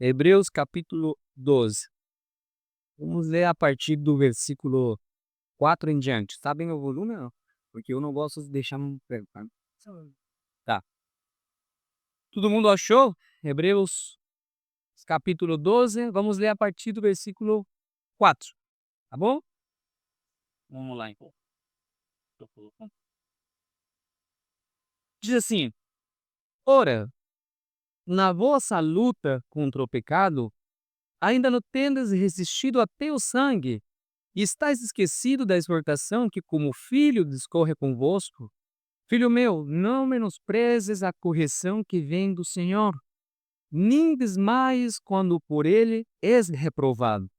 Hebreus capítulo 12. Vamos ler a partir do versículo 4 em diante. Sabem o volume? Não? Porque eu não gosto de deixar muito tempo. Tá? Tá. Todo mundo achou? Hebreus capítulo 12. Vamos ler a partir do versículo 4. Tá bom? Vamos lá então. Diz assim: Ora, na vossa luta contra o pecado, ainda não tendes resistido até o sangue, e estáis esquecido da exortação que, como filho, discorre convosco? Filho meu, não menosprezes a correção que vem do Senhor, nem desmaies quando por ele és reprovado.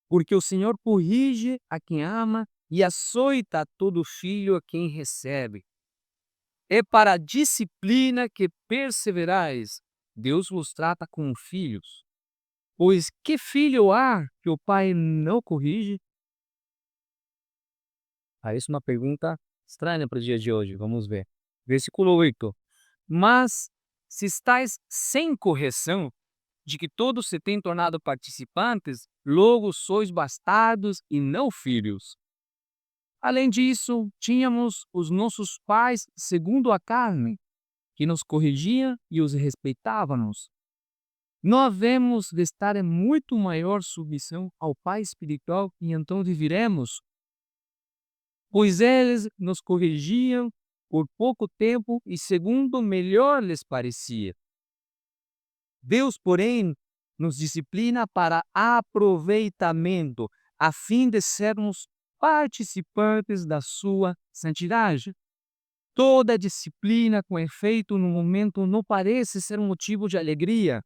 Porque o Senhor corrige a quem ama e açoita a todo filho a quem recebe. É para a disciplina que perseverais. Deus vos trata como filhos. Pois que filho há que o pai não corrige? Isso é uma pergunta estranha para o dia de hoje. Vamos ver. Versículo 8. Mas se estáis sem correção, de que todos se têm tornado participantes, logo sois bastardos e não filhos. Além disso, tínhamos os nossos pais segundo a carne, que nos corrigiam e os respeitávamos. Não havemos de estar em muito maior submissão ao Pai espiritual e então viveremos, pois eles nos corrigiam por pouco tempo e segundo melhor lhes parecia. Deus, porém, nos disciplina para aproveitamento, a fim de sermos participantes da sua santidade. Toda disciplina com efeito no momento não parece ser um motivo de alegria,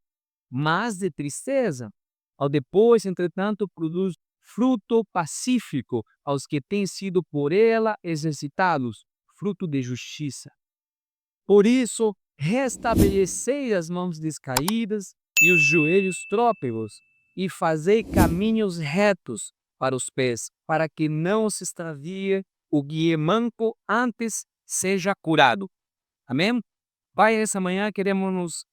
mas de tristeza. Ao depois, entretanto, produz fruto pacífico aos que têm sido por ela exercitados, fruto de justiça. Por isso, restabelecei as mãos descaídas e os joelhos trôpegos, e fazei caminhos retos para os pés, para que não se extravie o guia-manco, antes seja curado. Amém? Pai, essa manhã queremos nos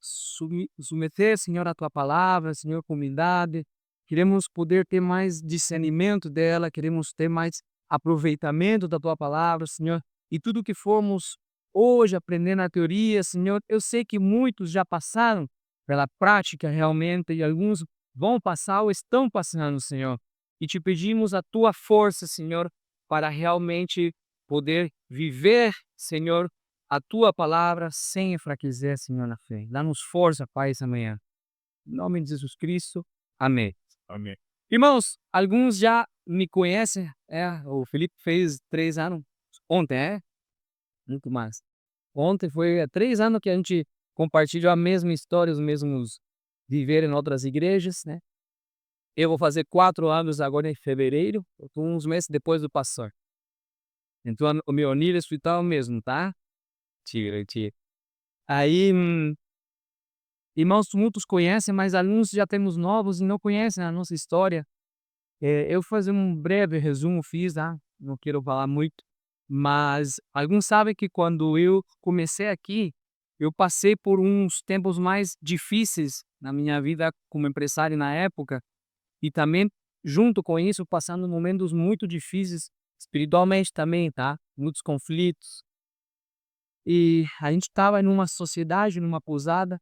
submeter, Senhor, à Tua palavra, Senhor, com humildade. Queremos poder ter mais discernimento dela, queremos ter mais aproveitamento da Tua palavra, Senhor. E tudo que formos hoje aprender na teoria, Senhor, eu sei que muitos já passaram pela prática realmente e alguns vão passar ou estão passando, Senhor. E te pedimos a Tua força, Senhor, para realmente poder viver, Senhor, a Tua palavra sem enfraquecer, Senhor, na fé. Dá-nos força, Pai, essa manhã. Em nome de Jesus Cristo. Amém. Amém. Irmãos, alguns já me conhecem. O Felipe fez 3 anos ontem, muito mais. Ontem foi há 3 anos que a gente compartilhou a mesma história, os mesmos viver em outras igrejas, né? Eu vou fazer 4 anos agora em fevereiro, eu tô uns meses depois do pastor. Então, o meu nível espiritual mesmo, tá? Tira, tira. Aí, irmãos, muitos conhecem, mas alguns já temos novos e não conhecem a nossa história. Eu vou fazer um breve resumo, tá? Não quero falar muito, mas alguns sabem que quando eu comecei aqui, eu passei por uns tempos mais difíceis na minha vida como empresário na época e também, junto com isso, passando momentos muito difíceis espiritualmente também, tá? Muitos conflitos. E a gente estava numa sociedade, numa pousada,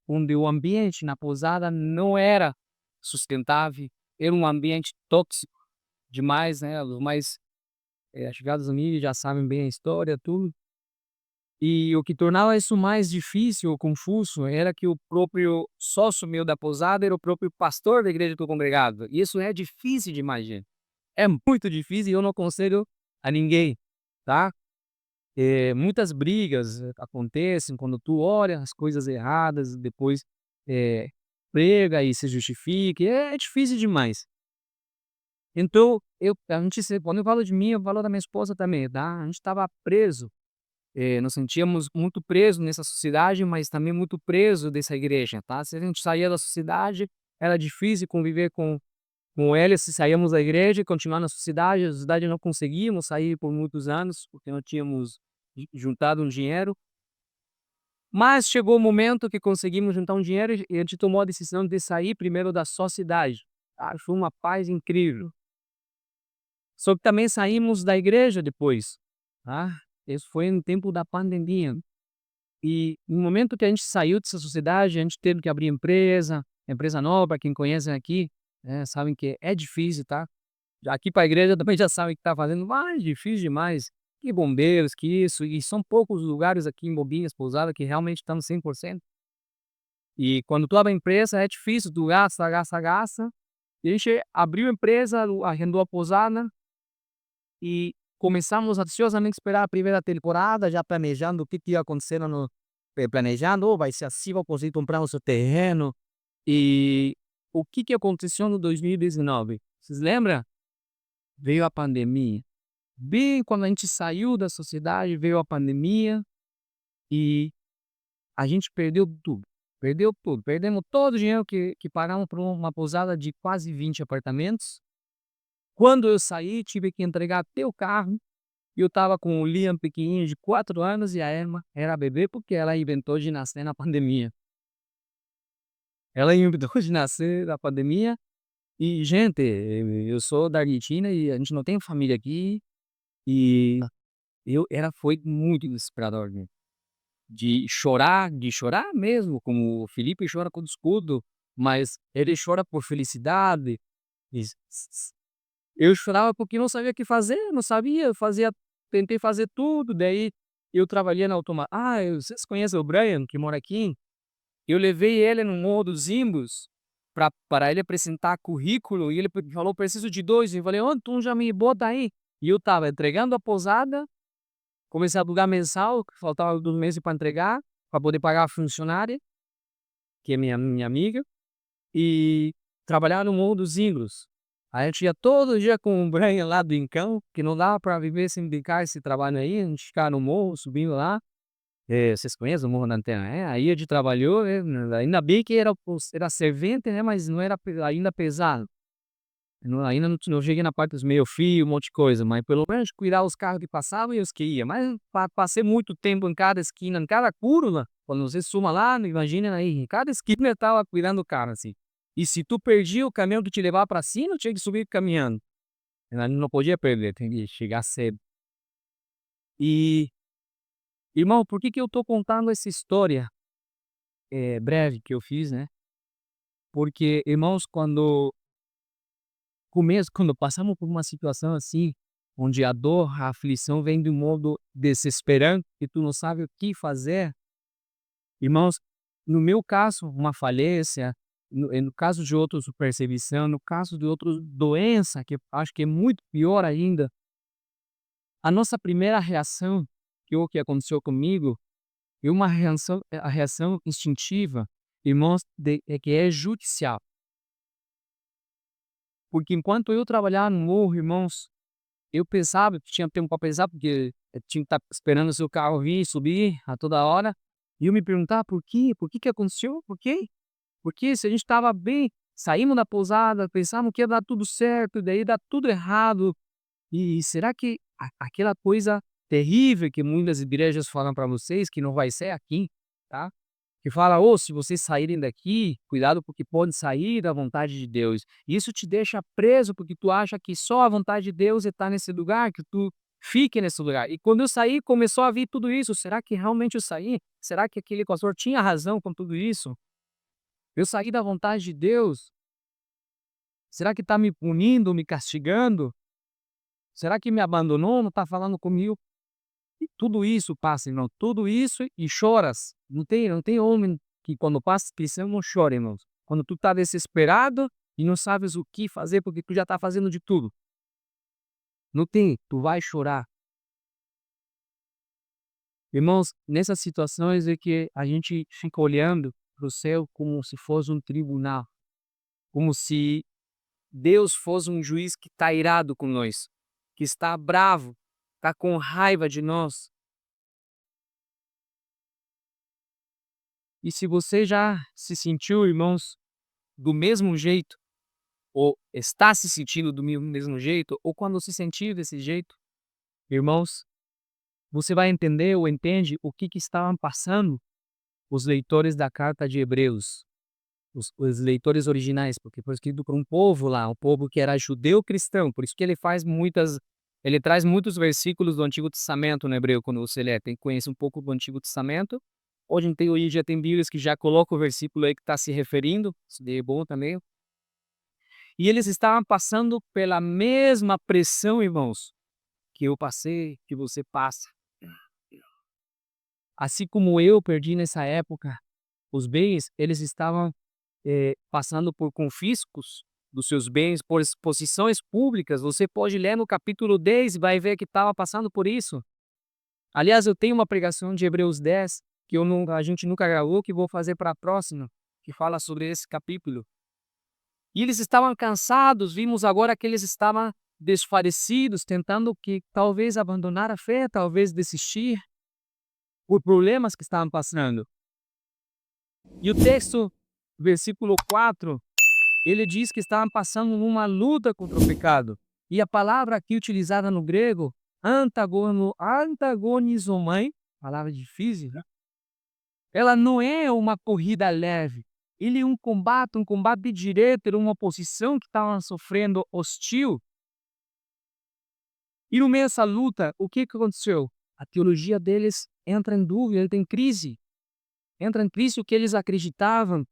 onde o ambiente na pousada não era sustentável, era um ambiente tóxico demais, né? Os mais chegados a mim já sabem bem a história, tudo. E o que tornava isso mais difícil ou confuso era que o próprio sócio meu da pousada era o próprio pastor da igreja que eu congregava. E isso é difícil de imaginar. É muito difícil e eu não aconselho a ninguém, tá? Muitas brigas acontecem quando tu olha as coisas erradas, depois eh, prega e se justifica, é difícil demais. Então, quando eu falo de mim, eu falo da minha esposa também, tá? A gente estava preso, nos sentíamos muito presos nessa sociedade, mas também muito preso dessa igreja, tá? Se a gente saía da sociedade, era difícil conviver com ela, se saíamos da igreja e continuar na sociedade, a sociedade não conseguíamos sair por muitos anos, porque não tínhamos juntado um dinheiro. Mas chegou o momento que conseguimos juntar um dinheiro e a gente tomou a decisão de sair primeiro da sociedade. Acho uma paz incrível. Só que também saímos da igreja depois, tá. Isso foi no tempo da pandemia. E no momento que a gente saiu dessa sociedade, a gente teve que abrir empresa nova, para quem conhece aqui, sabem que é difícil, tá. Já aqui para a igreja também já sabem que está fazendo, mas difícil demais. Que bombeiros, que isso, e são poucos lugares aqui em Bombinhas, Pousada, que realmente estão 100%. E quando tu abre a empresa é difícil, tu gasta, gasta, gasta. E a gente abriu a empresa, arrendou a pousada e começamos ansiosamente a esperar a primeira temporada, já planejando o que ia acontecer no planejando: "Oh, vai ser assim, vou conseguir comprar o seu terreno". E o que aconteceu no 2019? Vocês lembram? Veio a pandemia. Bem quando a gente saiu da sociedade, veio a pandemia e a gente perdeu tudo. Perdeu tudo. Perdemos todo o dinheiro que pagamos por uma pousada de quase 20 apartamentos. Quando eu saí, tive que entregar até o carro. E eu estava com o Liam pequenininho de 4 anos e a Emma era bebê, porque ela inventou de nascer na pandemia. Ela inventou de nascer na pandemia e, gente, eu sou da Argentina e a gente não tem família aqui e foi muito desesperador, né, de chorar mesmo, como o Felipe chora com escudo, mas ele chora por felicidade. E eu chorava porque não sabia o que fazer, não sabia, eu tentei fazer tudo, daí eu trabalhei na vocês conhecem o Brian, que mora aqui? Eu levei ele no Morro dos Zimbros para ele apresentar currículo e ele falou: "Preciso de 2", eu falei: "Ó, então já me bota aí". E eu estava entregando a pousada, comecei a alugar mensal, que faltava 2 meses para entregar, para poder pagar a funcionária, que é minha amiga. E trabalhar no Morro dos Zimbros. A gente ia todo dia com o Brian lá do Incão, que não dava para viver sem brincar esse trabalho aí, a gente ficava no morro, subindo lá. Vocês conhecem o Morro da Antena, aí a gente trabalhou, ainda bem que era servente, né, mas não era ainda pesado. Ainda não cheguei na parte dos meio-fio, um monte de coisa, mas pelo menos cuidar os carros que passavam e os que iam. Mas passei muito tempo em cada esquina, em cada curva, quando você suma lá, imagina aí, em cada esquina eu estava cuidando do carro, assim. E se tu perdia o caminhão que te levava para cima, tinha que subir caminhando. Não podia perder, tem que chegar cedo. E, irmão, por que que eu tô contando essa história, breve que eu fiz, né? Porque, irmãos, quando passamos por uma situação assim, onde a dor, a aflição vem de um modo desesperante e tu não sabe o que fazer, irmãos, no meu caso, uma falência, no caso de outros, perseguição, no caso de outros, doença, que eu acho que é muito pior ainda, a nossa primeira reação, que é o que aconteceu comigo, é uma reação, a reação instintiva, irmãos, é que é judicial. Porque enquanto eu trabalhava no morro, irmãos, eu pensava que tinha tempo para pensar, porque eu tinha que estar esperando o seu carro vir, subir a toda hora, e eu me perguntava: "Por quê? Por que que aconteceu? Por quê? Porque se a gente estava bem, saímos da pousada, pensávamos que ia dar tudo certo, daí dá tudo errado, e será que aquela coisa terrível que muitas igrejas falam para vocês, que não vai ser aqui, tá? Que fala: "Ô, se vocês saírem daqui, cuidado porque pode sair da vontade de Deus". Isso te deixa preso, porque tu acha que só a vontade de Deus é estar nesse lugar, que tu fique nesse lugar. E quando eu saí, começou a vir tudo isso. Será que realmente eu saí? Será que aquele pastor tinha razão com tudo isso? Eu saí da vontade de Deus? Será que está me punindo, me castigando? Será que me abandonou, não está falando comigo? E tudo isso passa, irmão, tudo isso e choras. Não tem homem que quando passa aflição não chora, irmãos. Quando tu tá desesperado e não sabes o que fazer, porque tu já tá fazendo de tudo. Não tem, tu vai chorar. Irmãos, nessas situações é que a gente fica olhando para o céu como se fosse um tribunal, como se Deus fosse um juiz que está irado com nós, que está bravo, está com raiva de nós. E se você já se sentiu, irmãos, do mesmo jeito, ou está se sentindo do mesmo jeito, ou quando se sentir desse jeito, irmãos, você vai entender ou entende o que estavam passando os leitores da carta de Hebreus, os leitores originais, porque foi escrito por um povo lá, um povo que era judeu cristão, por isso que ele traz muitos versículos do Antigo Testamento no hebreu, quando você lê, tem que conhecer um pouco do Antigo Testamento. Hoje já tem Bíblias que já colocam o versículo aí que está se referindo, isso daí é bom também. E eles estavam passando pela mesma pressão, irmãos, que eu passei, que você passa. Assim como eu perdi nessa época os bens, eles estavam passando por confiscos dos seus bens, por exposições públicas. Você pode ler no capítulo 10 e vai ver que estava passando por isso. Aliás, eu tenho uma pregação de Hebreus 10 que a gente nunca gravou, que vou fazer para a próxima, que fala sobre esse capítulo. E eles estavam cansados, vimos agora que eles estavam desfalecidos, tentando que talvez abandonar a fé, talvez desistir, por problemas que estavam passando. E o texto, versículo 4, ele diz que estavam passando numa luta contra o pecado. E a palavra aqui utilizada no grego, antagonizomai, palavra difícil, né? Ela não é uma corrida leve. Ele é um combate direto, era uma oposição que estavam sofrendo hostil. E no meio dessa luta, o que aconteceu? A teologia deles entra em dúvida, ele tem crise. Entra em crise o que eles acreditavam.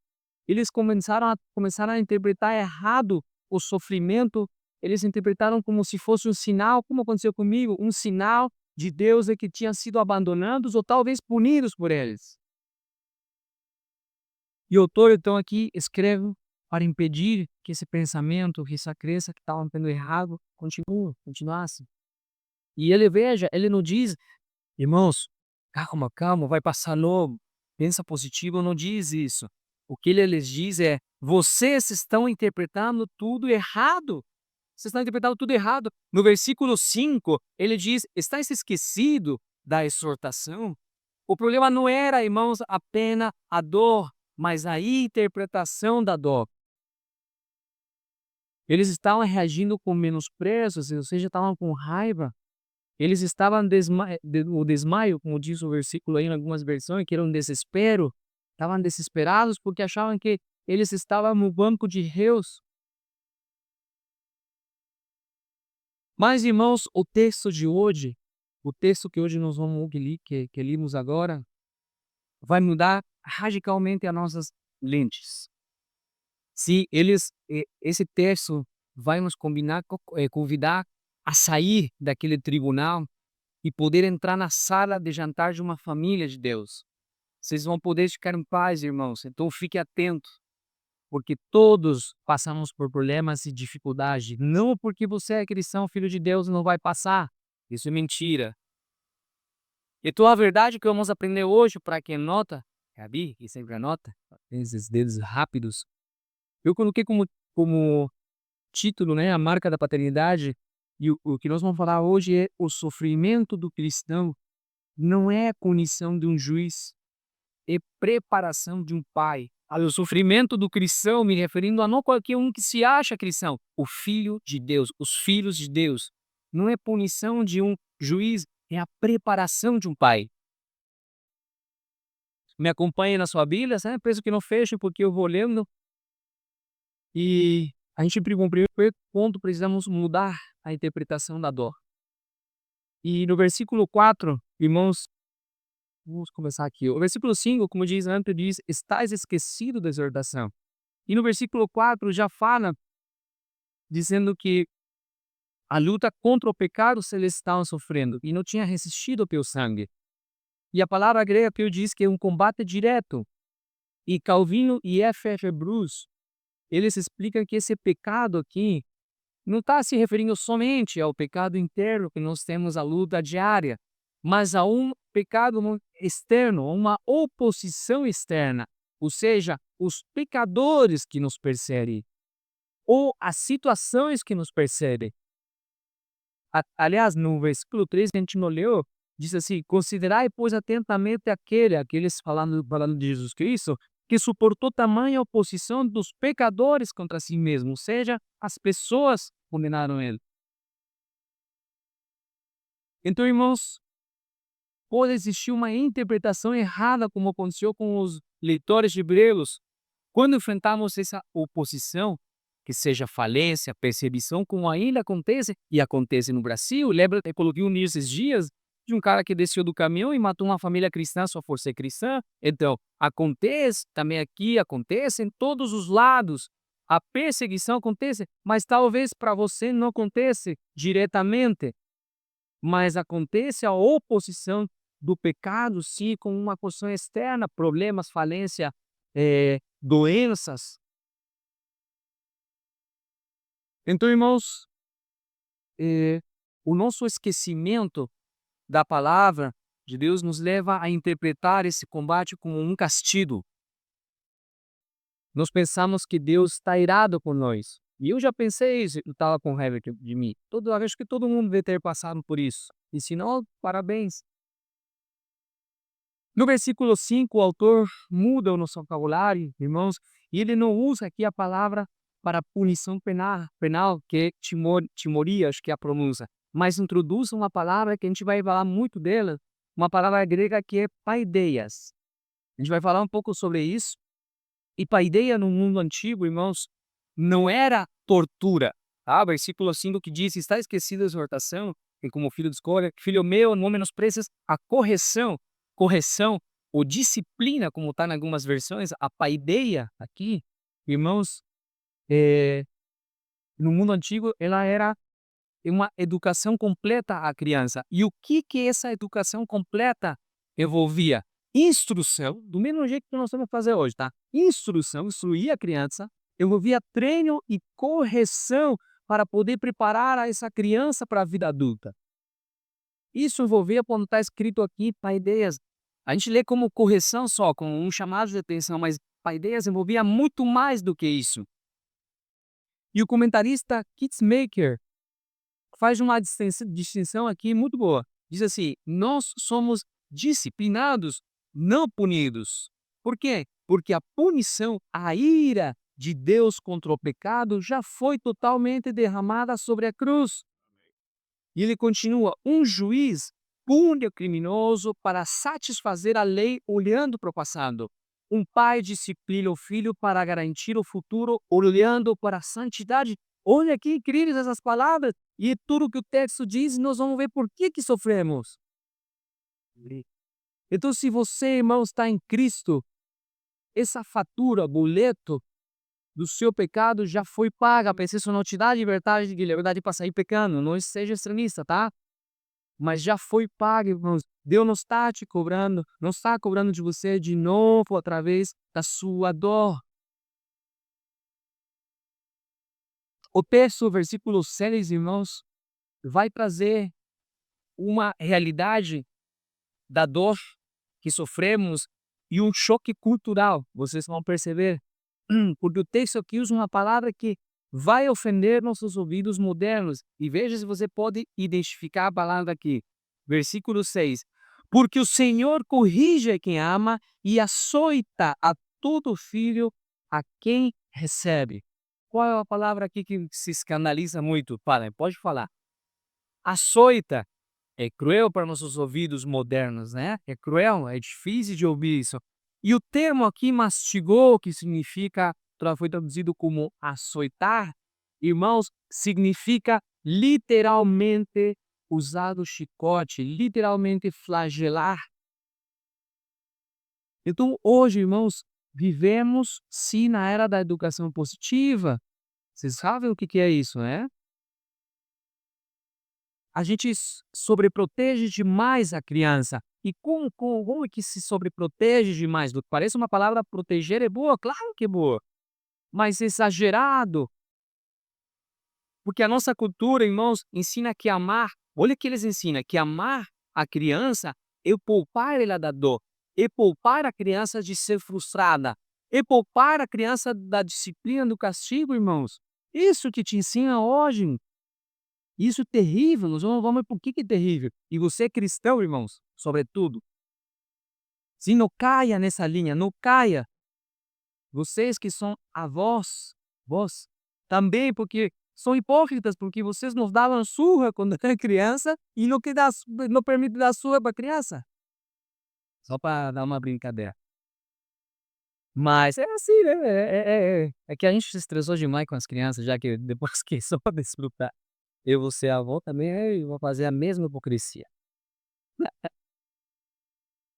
Eles começaram a interpretar errado o sofrimento. Eles interpretaram como se fosse um sinal, como aconteceu comigo, um sinal de Deus que tinham sido abandonados ou talvez punidos por eles. E o autor, então, aqui escreve para impedir que esse pensamento, que essa crença que estavam tendo errado, continuasse. E ele não diz, irmãos, calma, vai passar logo, pensa positivo, não diz isso. O que ele lhes diz é, vocês estão interpretando tudo errado. Vocês estão interpretando tudo errado. No versículo 5, ele diz, está esquecido da exortação? O problema não era, irmãos, apenas a dor, mas a interpretação da dor. Eles estavam reagindo com menosprezo, ou seja, estavam com raiva. Eles estavam o desmaio, como diz o versículo aí em algumas versões, que era um desespero. Estavam desesperados porque achavam que eles estavam no banco de réus. Mas, irmãos, o texto de hoje, o texto que hoje nós vamos ler, que lemos agora, vai mudar radicalmente as nossas lentes. Se esse texto vai nos convidar a sair daquele tribunal e poder entrar na sala de jantar de uma família de Deus. Vocês vão poder ficar em paz, irmãos. Então fique atento, porque todos passamos por problemas e dificuldades. Não porque você é cristão, filho de Deus, não vai passar. Isso é mentira. Então a verdade que vamos aprender hoje, para quem anota, Gabi, que sempre anota, tem esses dedos rápidos. Eu coloquei como título, né, a marca da paternidade, e o que nós vamos falar hoje é o sofrimento do cristão não é punição de um juiz, é preparação de um pai. O sofrimento do cristão, me referindo a não qualquer um que se acha cristão, o filho de Deus, os filhos de Deus. Não é punição de um juiz, é a preparação de um pai. Me acompanhe na sua Bíblia, né? Penso que não feche porque eu vou lendo. E a gente, no primeiro ponto, precisamos mudar a interpretação da dor. E no versículo 4, irmãos, vamos começar aqui. O versículo 5, como diz antes, diz, estás esquecido da exortação. E no versículo 4 já fala, dizendo que a luta contra o pecado eles estavam sofrendo e não tinha resistido pelo sangue. E a palavra grega que eu diz que é um combate direto. E Calvino e F.F. Bruce, eles explicam que esse pecado aqui não está se referindo somente ao pecado interno que nós temos a luta diária, mas a um pecado externo, uma oposição externa, ou seja, os pecadores que nos perseguem, ou as situações que nos perseguem. Aliás, no versículo 3 que a gente não leu, diz assim, considerai, pois, atentamente aqueles falando de Jesus Cristo, que suportou tamanha oposição dos pecadores contra si mesmo, ou seja, as pessoas condenaram ele. Então, irmãos, pode existir uma interpretação errada, como aconteceu com os leitores de Hebreus. Quando enfrentamos essa oposição, que seja falência, perseguição, como ainda acontece, e acontece no Brasil, lembra que eu coloquei um nesses dias de um cara que desceu do caminhão e matou uma família cristã só por ser cristã. Então, acontece também aqui, acontece em todos os lados. A perseguição acontece, mas talvez para você não aconteça diretamente, mas acontece a oposição do pecado, sim, com uma posição externa, problemas, falência, doenças. Então, irmãos, o nosso esquecimento da palavra de Deus nos leva a interpretar esse combate como um castigo. Nós pensamos que Deus está irado com nós. E eu já pensei isso, eu estava com raiva de mim. Acho que todo mundo deve ter passado por isso. E se não, parabéns. No versículo 5, o autor muda o nosso vocabulário, irmãos, e ele não usa aqui a palavra para punição penal que é timoria, acho que é a pronúncia, mas introduz uma palavra que a gente vai falar muito dela, uma palavra grega que é paideias. A gente vai falar um pouco sobre isso. E paideia no mundo antigo, irmãos, não era tortura. Tá? Versículo 5 que diz, está esquecida a exortação, e como filho de escolha, filho meu, não menospreces a correção ou disciplina, como está em algumas versões, a paideia aqui, irmãos, no mundo antigo, ela era uma educação completa à criança. E o que essa educação completa envolvia? Instrução, do mesmo jeito que nós vamos fazer hoje, tá? Instrução, instruir a criança, envolvia treino e correção para poder preparar essa criança para a vida adulta. Isso envolvia, quando está escrito aqui, paideias. A gente lê como correção só, como um chamado de atenção, mas paideias envolvia muito mais do que isso. E o comentarista Kitzmaker faz uma distinção aqui muito boa. Diz assim, nós somos disciplinados, não punidos. Por quê? Porque a punição, a ira de Deus contra o pecado já foi totalmente derramada sobre a cruz. E ele continua, um juiz pune o criminoso para satisfazer a lei olhando para o passado. Um pai disciplina o filho para garantir o futuro olhando para a santidade. Olha que incríveis essas palavras. E tudo que o texto diz, nós vamos ver por que sofremos. Então, se você, irmão, está em Cristo, essa fatura, boleto do seu pecado já foi paga. Isso não te dá liberdade para sair pecando. Não seja extremista, tá? Mas já foi pago, irmãos. Deus não está te cobrando, não está cobrando de você de novo através da sua dor. O texto, versículo 6, irmãos, vai trazer uma realidade da dor que sofremos e um choque cultural, vocês vão perceber. Porque o texto aqui usa uma palavra que vai ofender nossos ouvidos modernos. E veja se você pode identificar a palavra aqui. Versículo 6. Porque o Senhor corrige quem ama e açoita a todo filho a quem recebe. Qual é a palavra aqui que se escandaliza muito? Pode falar. Açoita. É cruel para nossos ouvidos modernos, né? É cruel, é difícil de ouvir isso. E o termo aqui, mastigou, que significa, foi traduzido como açoitar, irmãos, significa literalmente usar o chicote, literalmente flagelar. Então, hoje, irmãos, vivemos sim na era da educação positiva. Vocês sabem o que é isso, né? A gente sobreprotege demais a criança. E como é que se sobreprotege demais? Parece uma palavra proteger é boa, claro que é boa, mas exagerado. Porque a nossa cultura, irmãos, ensina que amar, olha o que eles ensinam, que amar a criança é poupar ela da dor, é poupar a criança de ser frustrada, é poupar a criança da disciplina, do castigo, irmãos. Isso que te ensina hoje. Isso é terrível, nós vamos ver por que é terrível. E você é cristão, irmãos, sobretudo. Se não caia nessa linha, não caia. Vocês que são avós, vós, também porque são hipócritas, porque vocês nos davam surra quando era criança e não permite dar surra para a criança. Só para dar uma brincadeira. Mas é assim, né, é que a gente se estressou demais com as crianças, já que depois que só pra desfrutar, eu vou ser avô também, aí vou fazer a mesma hipocrisia.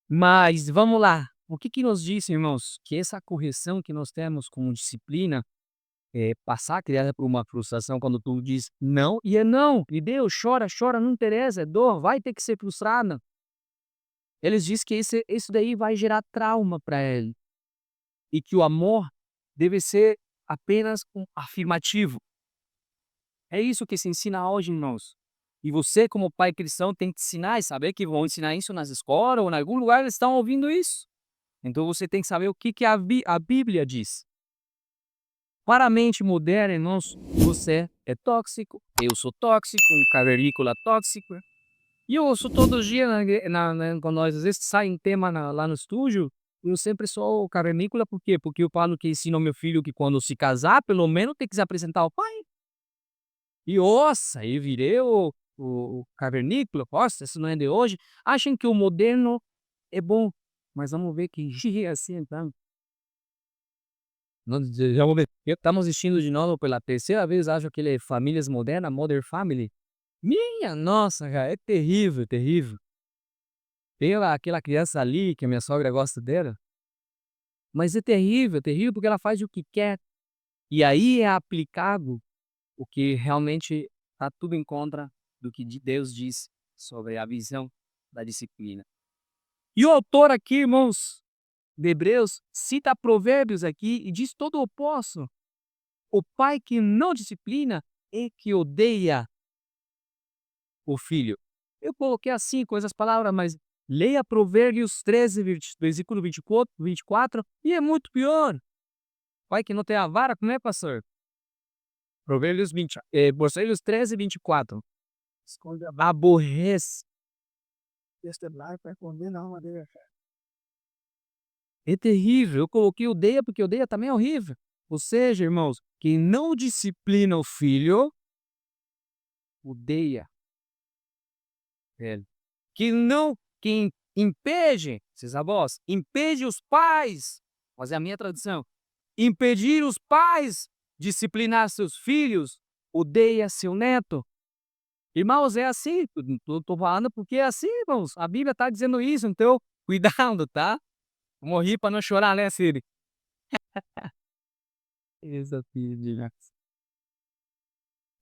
Mas vamos lá, o que que nos diz, irmãos, que essa correção que nós temos como disciplina, passar a criança por uma frustração quando tu diz não, e é não, e Deus chora, chora, não interessa, é dor, vai ter que ser frustrada. Eles dizem que isso daí vai gerar trauma para ele, e que o amor deve ser apenas um afirmativo. É isso que se ensina hoje, irmãos. E você, como pai cristão, tem que ensinar e saber que vão ensinar isso nas escolas ou em algum lugar eles estão ouvindo isso. Então você tem que saber o que que a Bíblia diz. Para a mente moderna, irmãos, você é tóxico, eu sou tóxico, um cavernícola tóxico. E eu ouço todos os dias, quando nós às vezes sai um tema lá no estúdio, eu sempre sou cavernícola, por quê? Porque eu falo que ensino ao meu filho que quando se casar, pelo menos tem que se apresentar ao pai. E nossa, aí virei o cavernícola, nossa, isso não é de hoje. Acham que o moderno é bom, mas vamos ver que dia é assim então. Nós já vamos ver. Estamos assistindo de novo pela terceira vez, acho que ele é Famílias Modernas, Modern Family. Minha nossa, cara, é terrível, terrível. Tem lá aquela criança ali, que a minha sogra gosta dela, mas é terrível, porque ela faz o que quer. E aí é aplicado o que realmente está tudo em contra do que Deus diz sobre a visão da disciplina. E o autor aqui, irmãos, de Hebreus, cita provérbios aqui e diz todo o oposto. O pai que não disciplina é que odeia o filho. Eu coloquei assim com essas palavras, mas leia Provérbios 13, versículo 24, e é muito pior. Pai que não tem a vara, como é, pastor? Provérbios 13, 24. Aborrece. É terrível. Eu coloquei odeia porque odeia também é horrível. Ou seja, irmãos, quem não disciplina o filho, odeia ele. Quem impede, esses avós, impede os pais, mas é a minha tradição, impedir os pais disciplinar seus filhos, odeia seu neto. Irmãos, é assim, tô falando porque é assim, irmãos. A Bíblia está dizendo isso, então cuidado, tá? Morri para não chorar, né, Siri? Exato.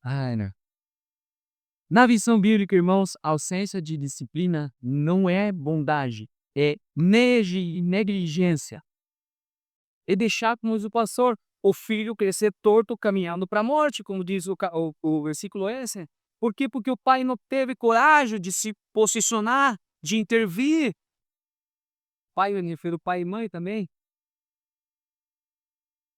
Ai, não. Na visão bíblica, irmãos, a ausência de disciplina não é bondade, é negligência. É deixar, como diz o pastor, o filho crescer torto, caminhando para a morte, como diz o versículo esse. Por quê? Porque o pai não teve coragem de se posicionar, de intervir. Pai, eu me refiro pai e mãe também.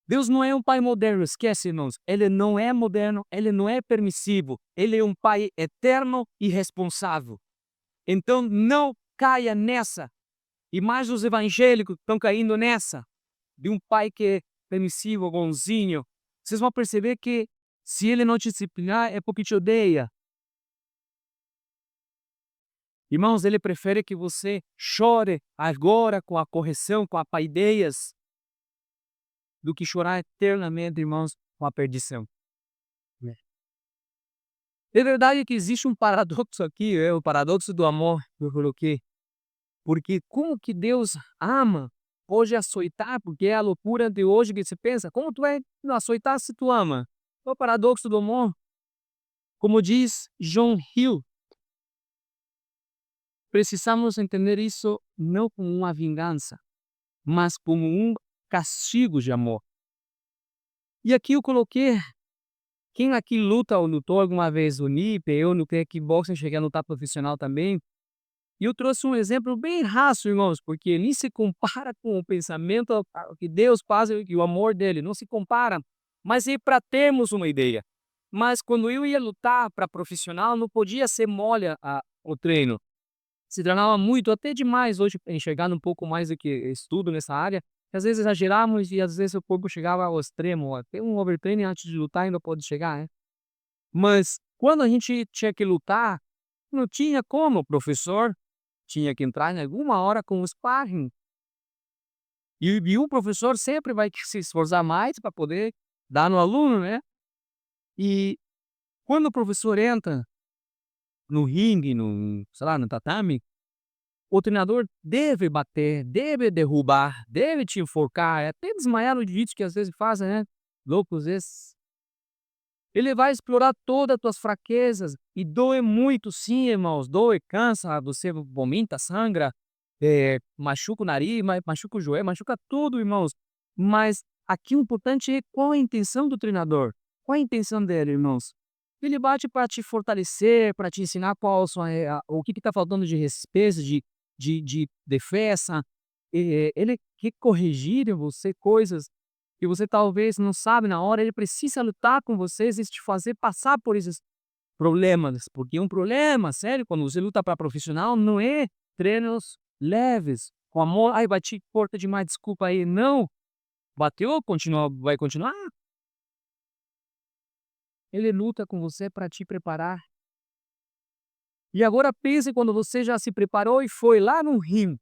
Deus não é um pai moderno, esquece, irmãos. Ele não é moderno, ele não é permissivo. Ele é um pai eterno e responsável. Então não caia nessa. E mais os evangélicos estão caindo nessa. De um pai que é permissivo, bonzinho. Vocês vão perceber que se ele não te disciplinar é porque te odeia. Irmãos, ele prefere que você chore agora com a correção, com a paideias, do que chorar eternamente, irmãos, com a perdição. É verdade que existe um paradoxo aqui, é o paradoxo do amor que eu coloquei. Porque como que Deus ama, pode açoitar, porque é a loucura de hoje que se pensa, como tu vai açoitar se tu ama? É o paradoxo do amor. Como diz John Hill, precisamos entender isso não como uma vingança, mas como um castigo de amor. E aqui eu coloquei, quem aqui luta ou lutou alguma vez o NIP, eu lutei kickboxing, cheguei a lutar profissional também. E eu trouxe um exemplo bem raso, irmãos, porque nem se compara com o pensamento que Deus faz e o amor dele, não se compara. Mas é para termos uma ideia. Mas quando eu ia lutar para profissional, não podia ser mole o treino. Se treinava muito, até demais hoje, enxergando um pouco mais do que estudo nessa área. Às vezes exagerávamos e às vezes o corpo chegava ao extremo. Até um overtraining antes de lutar ainda pode chegar, né? Mas quando a gente tinha que lutar, não tinha como, professor. tinha que entrar em alguma hora com o sparring. E o professor sempre vai se esforçar mais para poder dar no aluno, né? E quando o professor entra no ringue, no, sei lá, no tatame, o treinador deve bater, deve derrubar, deve te enforcar, até desmaiar no jiu-jitsu que às vezes fazem, né? Loucos esses. Ele vai explorar todas as tuas fraquezas e doe muito, sim, irmãos. Doe, cansa, você vomita, sangra, machuca o nariz, machuca o joelho, machuca tudo, irmãos. Mas aqui o importante é qual a intenção do treinador. Qual a intenção dele, irmãos? Ele bate para te fortalecer, para te ensinar o que está faltando de respeito, de defesa. Ele quer corrigir em você coisas que você talvez não sabe na hora, ele precisa lutar com vocês e te fazer passar por esses problemas, porque um problema sério quando você luta para profissional não é treinos leves, com amor, ai bati forte demais, desculpa aí, não, bateu, continua, vai continuar. Ele luta com você para te preparar. E agora pense quando você já se preparou e foi lá no ringue,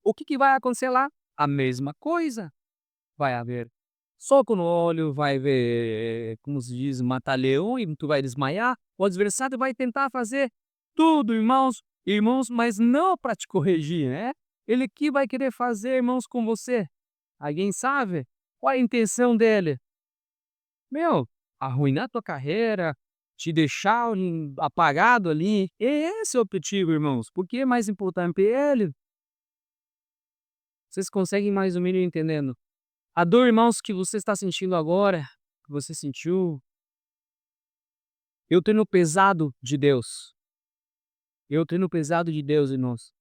o que vai acontecer lá? A mesma coisa. Vai haver soco no olho, vai haver, como se diz, mata-leão e tu vai desmaiar. O adversário vai tentar fazer tudo, irmãos, mas não para te corrigir, né? Ele que vai querer fazer, irmãos, com você. Alguém sabe? Qual a intenção dele? Meu, arruinar tua carreira, te deixar apagado ali. Esse é o objetivo, irmãos. Porque é mais importante ele. Vocês conseguem mais ou menos entendendo? A dor, irmãos, que você está sentindo agora, que você sentiu, eu tenho pesado de Deus. Eu tenho pesado de Deus, irmãos.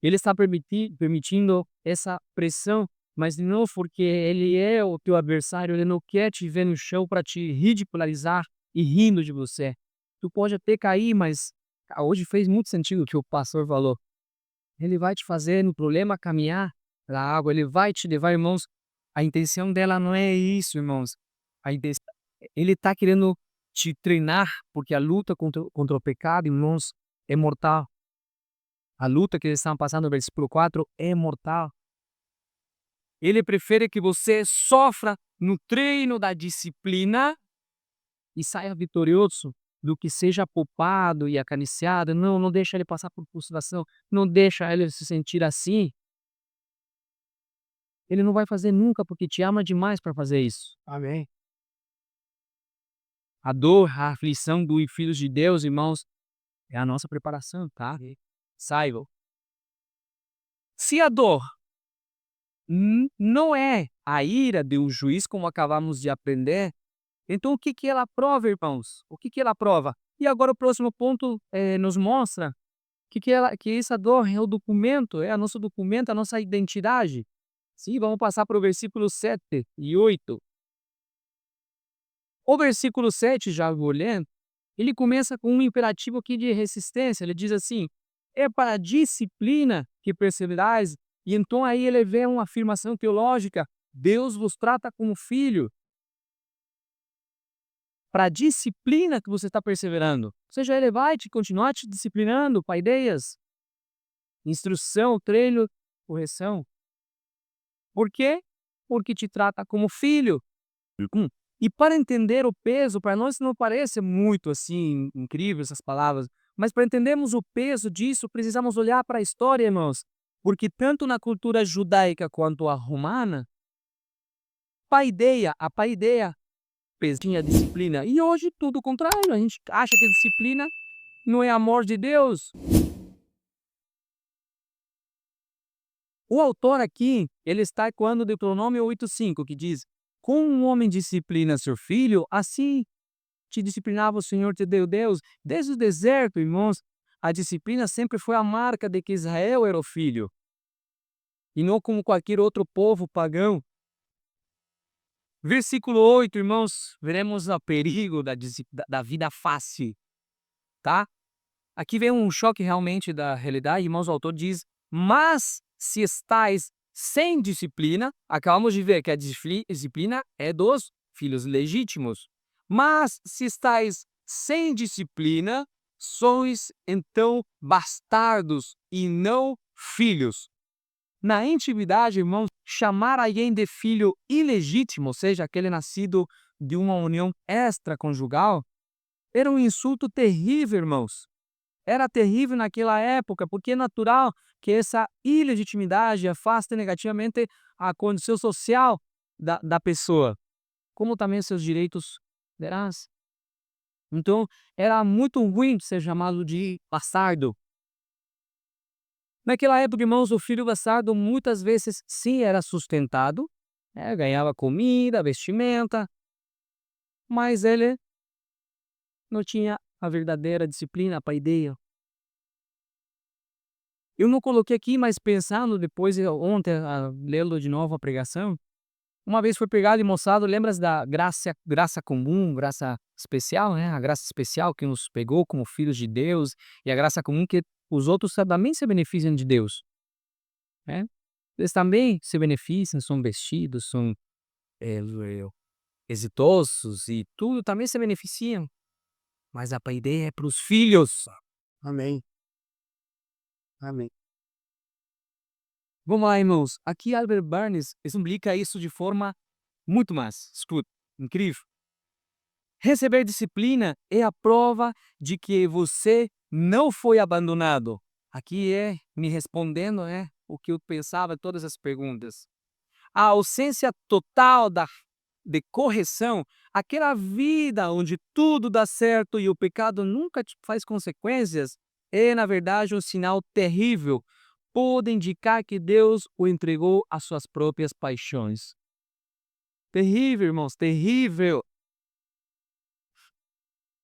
Ele está permitindo essa pressão, mas não porque ele é o teu adversário, ele não quer te ver no chão para te ridicularizar e rindo de você. Tu pode até cair, mas hoje fez muito sentido o que o pastor falou. Ele vai te fazer no problema caminhar na água, ele vai te levar, irmãos. A intenção dela não é isso, irmãos. A intenção, ele está querendo te treinar, porque a luta contra o pecado, irmãos, é mortal. A luta que eles estão passando no versículo 4 é mortal. Ele prefere que você sofra no treino da disciplina e saia vitorioso do que seja poupado e acariciado. Não, não deixa ele passar por frustração. Não deixa ele se sentir assim. Ele não vai fazer nunca porque te ama demais para fazer isso. Amém. A dor, a aflição dos filhos de Deus, irmãos, é a nossa preparação, tá? Saibam. Se a dor não é a ira de um juiz, como acabamos de aprender, então o que que ela prova, irmãos? O que que ela prova? E agora o próximo ponto nos mostra que essa dor é o documento, é a nosso documento, a nossa identidade. Sim, vamos passar para o versículo 7 e 8. O versículo 7, já olhando, ele começa com um imperativo aqui de resistência. Ele diz assim: é para a disciplina que perseverais. E então aí ele vê uma afirmação teológica: Deus vos trata como filho. Para a disciplina que você está perseverando. Ou seja, ele vai continuar te disciplinando para ideias, instrução, treino, correção. Por quê? Porque te trata como filho. E para entender o peso, para nós não parece muito assim incrível essas palavras, mas para entendermos o peso disso, precisamos olhar para a história, irmãos. Porque tanto na cultura judaica quanto a romana, a paideia tinha disciplina. E hoje tudo o contrário, a gente acha que disciplina não é amor de Deus. O autor aqui, ele está ecoando Deuteronômio 8,5, que diz: como um homem disciplina seu filho, assim te disciplinava o Senhor teu Deus. Desde o deserto, irmãos, a disciplina sempre foi a marca de que Israel era o filho. E não como qualquer outro povo pagão. Versículo 8, irmãos, veremos o perigo da vida fácil, tá? Aqui vem um choque realmente da realidade, irmãos, o autor diz: mas se estáis sem disciplina, acabamos de ver que a disciplina é dos filhos legítimos. Mas se estáis sem disciplina, sois então bastardos e não filhos. Na antiguidade, irmãos, chamar alguém de filho ilegítimo, ou seja, aquele nascido de uma união extraconjugal, era um insulto terrível, irmãos. Era terrível naquela época, porque é natural que essa ilegitimidade afaste negativamente a condição social da pessoa, como também seus direitos de herança. Então, era muito ruim ser chamado de bastardo. Naquela época, irmãos, o filho bastardo muitas vezes sim era sustentado, ganhava comida, vestimenta, mas ele não tinha a verdadeira disciplina, a paideia. Eu não coloquei aqui, mas pensando depois, ontem, lendo de novo a pregação, uma vez foi pegado e mostrado, lembra-se da graça comum, graça especial, né? A graça especial que nos pegou como filhos de Deus e a graça comum que os outros também se beneficiam de Deus, né? Eles também se beneficiam, são vestidos, são eh, eh, exitosos e tudo, também se beneficiam. Mas a paideia é para os filhos. Amém. Amém. Vamos lá, irmãos. Aqui Albert Barnes explica isso de forma muito mais, escuta, incrível. Receber disciplina é a prova de que você não foi abandonado. Aqui é me respondendo, o que eu pensava todas as perguntas. A ausência total de correção, aquela vida onde tudo dá certo e o pecado nunca te faz consequências, é na verdade um sinal terrível. Pode indicar que Deus o entregou às suas próprias paixões. Terrível, irmãos, terrível.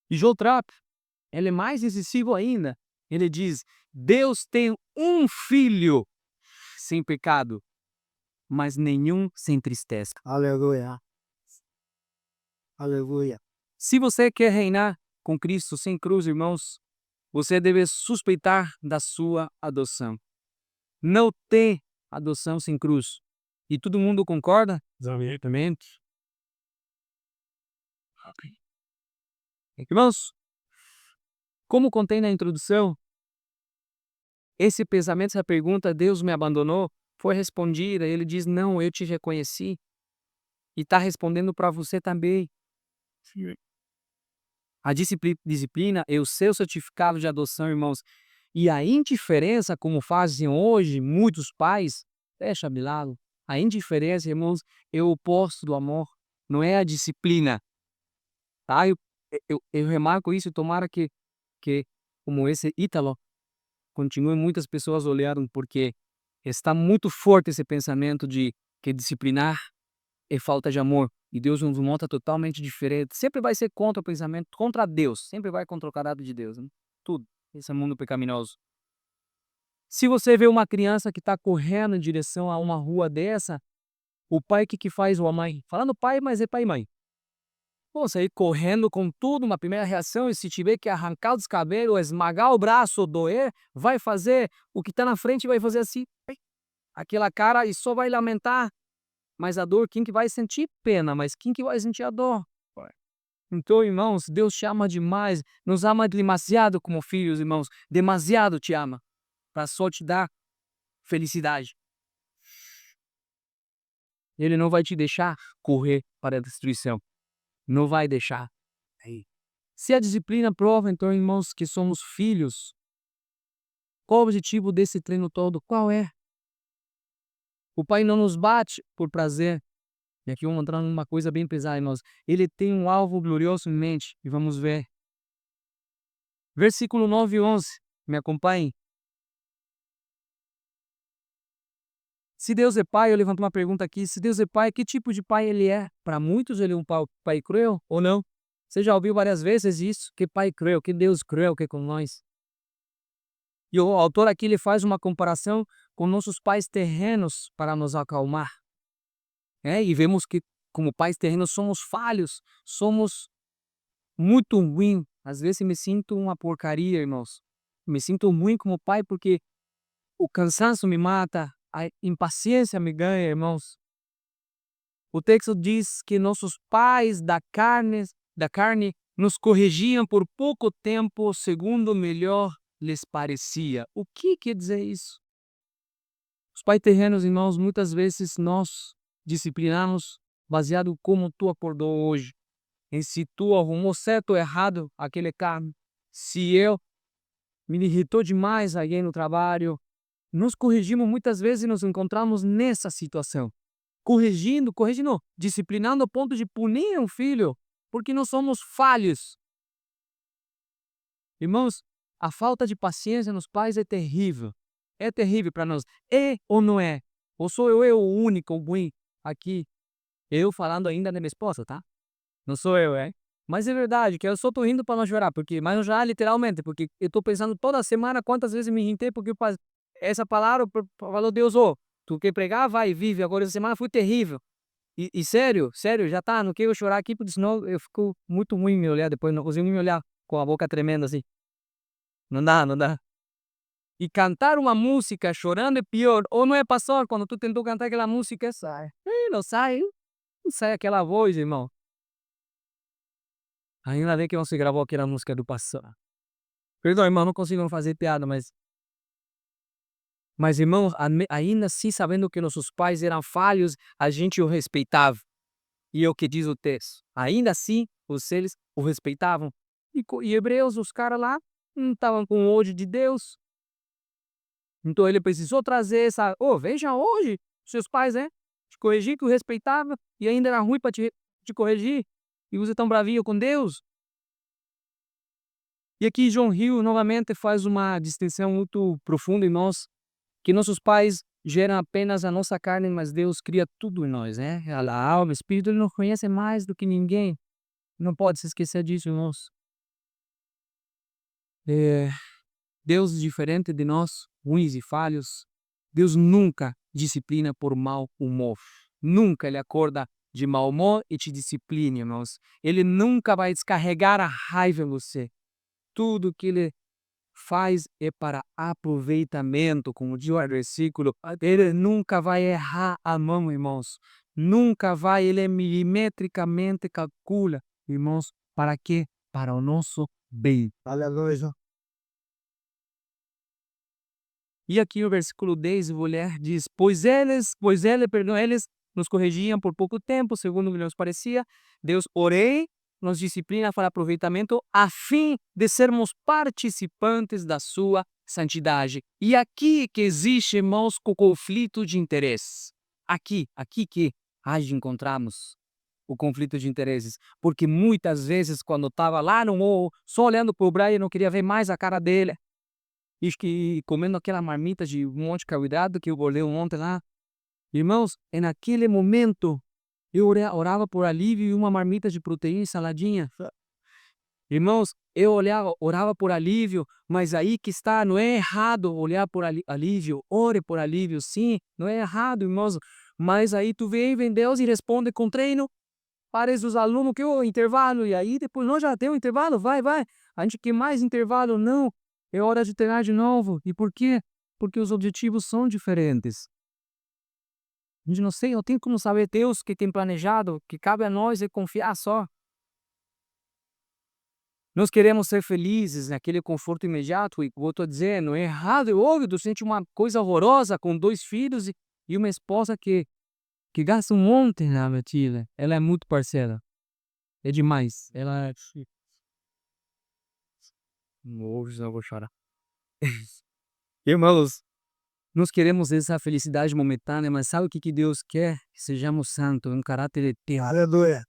E Joel Trapp, ele é mais incisivo ainda. Ele diz: Deus tem um filho sem pecado, mas nenhum se entristece. Aleluia. Aleluia. Se você quer reinar com Cristo sem cruz, irmãos, você deve suspeitar da sua adoção. Não tem adoção sem cruz. E todo mundo concorda? Exatamente. Irmãos, como contei na introdução, esse pensamento, essa pergunta, Deus me abandonou, foi respondida. Ele diz: Não, eu te reconheci. E está respondendo para você também. A disciplina é o seu certificado de adoção, irmãos. E a indiferença, como fazem hoje muitos pais, deixa de lado. A indiferença, irmãos, é o oposto do amor. Não é a disciplina. Tá? Eu remarco isso e tomara que, como esse Ítalo, continue muitas pessoas olhando, porque está muito forte esse pensamento de que disciplinar é falta de amor. E Deus nos monta totalmente diferente. Sempre vai ser contra o pensamento, contra Deus. Sempre vai contra o caráter de Deus. Né? Tudo. Esse mundo pecaminoso. Se você vê uma criança que está correndo em direção a uma rua dessa, o pai, o que faz? Ou a mãe? Falando pai, mas é pai e mãe. Pô, sair correndo com tudo, uma primeira reação, e se tiver que arrancar os cabelos, esmagar o braço, ou doer, vai fazer o que está na frente, vai fazer assim, aquela cara, e só vai lamentar. Mas a dor, quem que vai sentir? Pena, mas quem que vai sentir a dor? Então, irmãos, Deus te ama demais, nos ama demasiado como filhos, irmãos, demasiado te ama, para só te dar felicidade. Ele não vai te deixar correr para a destruição, não vai deixar. Se a disciplina prova, então, irmãos, que somos filhos, qual o objetivo desse treino todo? Qual é? O pai não nos bate por prazer. E aqui vamos entrar numa coisa bem pesada, irmãos. Ele tem um alvo glorioso em mente. E vamos ver. Versículo 9 e 11. Me acompanhem. Se Deus é pai, eu levanto uma pergunta aqui. Se Deus é pai, que tipo de pai ele é? Para muitos, ele é um pai cruel ou não? Você já ouviu várias vezes isso? Que pai cruel, que Deus cruel que é com nós. E o autor aqui ele faz uma comparação com nossos pais terrenos para nos acalmar. E vemos que, como pais terrenos, somos falhos, somos muito ruins. Às vezes me sinto uma porcaria, irmãos. Me sinto ruim como pai porque o cansaço me mata, a impaciência me ganha, irmãos. O texto diz que nossos pais da carne nos corrigiam por pouco tempo, segundo melhor lhes parecia. O que quer dizer isso? Os pais terrenos, irmãos, muitas vezes nós disciplinamos baseado como tu acordou hoje. Em se tu arrumou certo ou errado aquele carro. Se eu me irritou demais alguém no trabalho. Nos corrigimos muitas vezes e nos encontramos nessa situação. Corrigindo, disciplinando ao ponto de punir um filho, porque nós somos falhos. Irmãos, a falta de paciência nos pais é terrível. É terrível para nós. É ou não é? Ou sou eu o único, o ruim aqui? Eu falando ainda da minha esposa, tá? Não sou eu, é? Mas é verdade, que eu só tô rindo para não chorar, mas não chorar literalmente, porque eu tô pensando toda semana quantas vezes me irritei, porque essa palavra falou Deus, tu quer pregar, vai, vive, agora essa semana foi terrível. E sério, já tá, não quero chorar aqui, porque senão eu fico muito ruim me olhar depois, não consigo me olhar com a boca tremenda assim. Não dá, não dá. E cantar uma música chorando é pior, ou não é, pastor, quando tu tentou cantar aquela música, sai. Não sai, não sai aquela voz, irmão. Ainda bem que você gravou aquela música do pastor. Perdoa, irmão, não consigo fazer piada, mas irmão, ainda assim, sabendo que nossos pais eram falhos, a gente o respeitava. E é o que diz o texto. Ainda assim, eles o respeitavam. E Hebreus, os caras lá, não estavam com ódio de Deus. Então ele precisou trazer essa. Veja hoje, seus pais, né? Te corrigir, que o respeitava, e ainda era ruim para te corrigir. E você tão bravinho com Deus. E aqui John Hill novamente faz uma distinção muito profunda em nós, que nossos pais geram apenas a nossa carne, mas Deus cria tudo em nós, né? A alma, o espírito, ele nos conhece mais do que ninguém. Não pode se esquecer disso, irmãos. Deus, diferente de nós, ruins e falhos, Deus nunca disciplina por mau humor. Nunca Ele acorda de mau humor e te disciplina, irmãos. Ele nunca vai descarregar a raiva em você. Tudo que Ele faz é para aproveitamento, como diz o versículo. Ele nunca vai errar a mão, irmãos. Nunca vai, ele milimetricamente calcula, irmãos, para quê? Para o nosso bem. Aleluia. E aqui o versículo 10, a mulher diz, eles nos corrigiam por pouco tempo, segundo o que nos parecia. Deus, orei, nos disciplina para aproveitamento, a fim de sermos participantes da sua santidade. E aqui que existe, irmãos, o conflito de interesses. Aqui que encontramos o conflito de interesses. Porque muitas vezes, quando estava lá no morro, só olhando para o Brian, não queria ver mais a cara dele. E comendo aquela marmita de um monte de carboidrato que eu olhei ontem lá. Irmãos, naquele momento, eu orava por alívio e uma marmita de proteína e saladinha. Irmãos, eu orava por alívio, mas aí que está, não é errado olhar por alívio, ore por alívio, sim, não é errado, irmãos. Mas aí tu vem Deus e responde com treino, parece os alunos que o intervalo, e aí depois nós já tem um intervalo, vai, a gente quer mais intervalo, não, é hora de treinar de novo. E por quê? Porque os objetivos são diferentes. A gente não sei, eu tenho como saber Deus que tem planejado, que cabe a nós é confiar só. Nós queremos ser felizes naquele conforto imediato, e como eu estou dizendo, é errado, é óbvio, tu sente uma coisa horrorosa com 2 filhos e uma esposa que gasta um monte na Matilda. Ela é muito parceira. É demais. Ela é... Hoje eu vou chorar. Irmãos, nós queremos essa felicidade momentânea, mas sabe o que Deus quer? Que sejamos santos, um caráter eterno. Aleluia.